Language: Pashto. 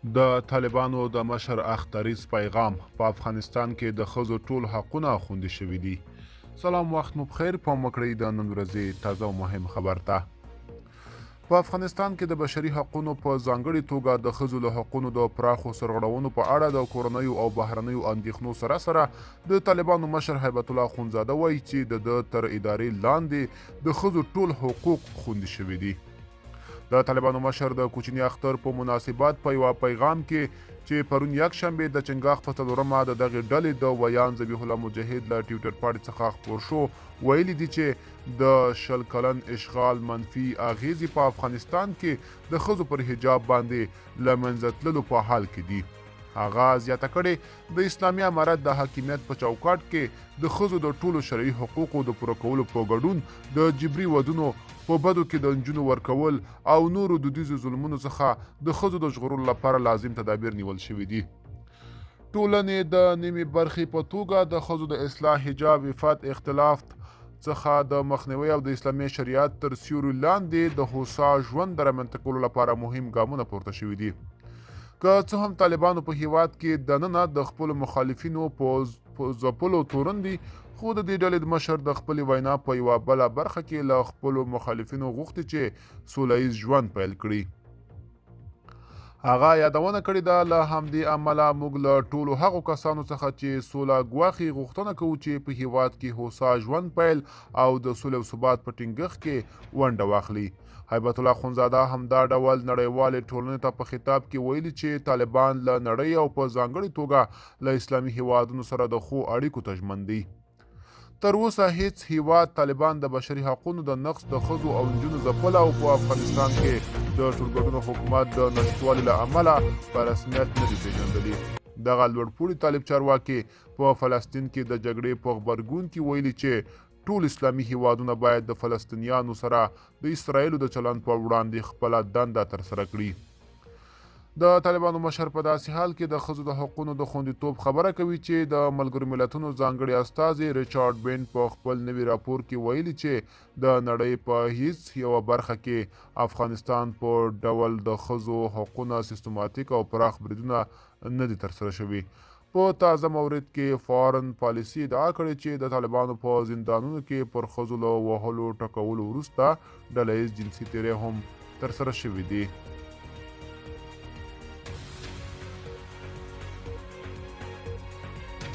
د طالبانو د مشر اختریز پیغام په افغانستان کې د ښځو ټول حقونه خوندي شوي دي. سلام، وخت مو بخیر. په مکړی د نن ورځې تازه او مهم خبر ته. په افغانستان کې د بشري حقونو په ځانګړي توګه د ښځو له حقونو د پراخو سرغړونو په اړه د کورنیو او بهرنیو اندېښنو سره د طالبانو مشر هیبت الله اخونزاده وایي چې د ده تر ادارې لاندې د ښځو ټول حقوق خوندي شوي دي. د طالبانو مشر د کوچني اختر په مناسبت په یوه پیغام کې چې پرون یکشنبې د چنګاښ په څلورمه د دغې ډلې د ویان ذبیح الله مجاهد له ټویټر پاڼې څخه خپور شو، ویلي دي چې د 20 کلن اشغال منفي اغیزې په افغانستان کې د ښځو پر حجاب باندې له منځه تللو په حال کې دي. هغه زیاته کړې د اسلامي امارت د حاکمیت په چوکاټ کې د ښځو د ټولو شرعي حقوقو د پوره کولو په ګډون د جبري ودونو په بدو کې د نجونو ورکول او نورو دودیزو ظلمونو څخه د ښځو د ژغورلو لپاره لازم تدابیر نیول شوي دي. ټولنې د نیمې برخې په توګه د ښځو د اصلاح، حجاب، عفت، اختلاف څخه د مخنیوي او د اسلامي شریعت تر سیوري لاندې د هوسا ژوند د رامنځته کولو لپاره مهم ګامونه پورته شوي دي. که څه هم طالبانو په هیواد کې دننه د خپلو مخالفینو په ځپلو تورن دي، خو د دې ډلې د مشر د خپلې وینا په یوه بله برخه کې له خپلو مخالفینو غوښتي چې سوله ییز ژوند پیل کړي. هغه یادونه کړې ده له همدې امله موږ له ټولو هغو کسانو څخه چې سوله ګواښي غوښتنه کوو چې په هیواد کې هوسا ژوند پیل او د سولې او ثبات په ټینګښت کې ونډه واخلي. هیبت الله اخونزاده همدا ډول نړیوالې ټولنې ته په خطاب کې ویلي چې طالبان له نړۍ او په ځانګړې توګه له اسلامي هیوادونو سره د ښو اړیکو ته ژمن دي. تر اوسه هیڅ هیواد طالبان د بشري حقونو د نقض، د ښځو او نجونو ځپل او په افغانستان کې د ټولګډون حکومت د نشتوالي له امله په رسمیت نه دي پیژندلي. دغه لوړپوړي طالب چارواکي په فلسطین کې د جګړې په غبرګون کې ویلي چې ټول اسلامي هیوادونه باید د فلسطینیانو سره د اسرائیلو د چلند په وړاندې خپله دنده ترسره کړي. د طالبانو مشر په داسې حال کې د ښځو د حقونو د خوندیتوب خبره کوي چې د ملګرو ملتونو ځانګړي استازي ریچارډ بینټ په خپل نوي راپور کې ویلي چې د نړۍ په هیڅ یوه برخه کې افغانستان په ډول د ښځو حقونه سیستماتیک او پراخ بریدونه نه دي ترسره شوي. په تازه مورد کې فارن پالیسي ادعا کړې چې د طالبانو په زندانونو کې پر ښځو له وهلو ټکولو وروسته ډله ییز جنسي تیری هم ترسره شوي دي.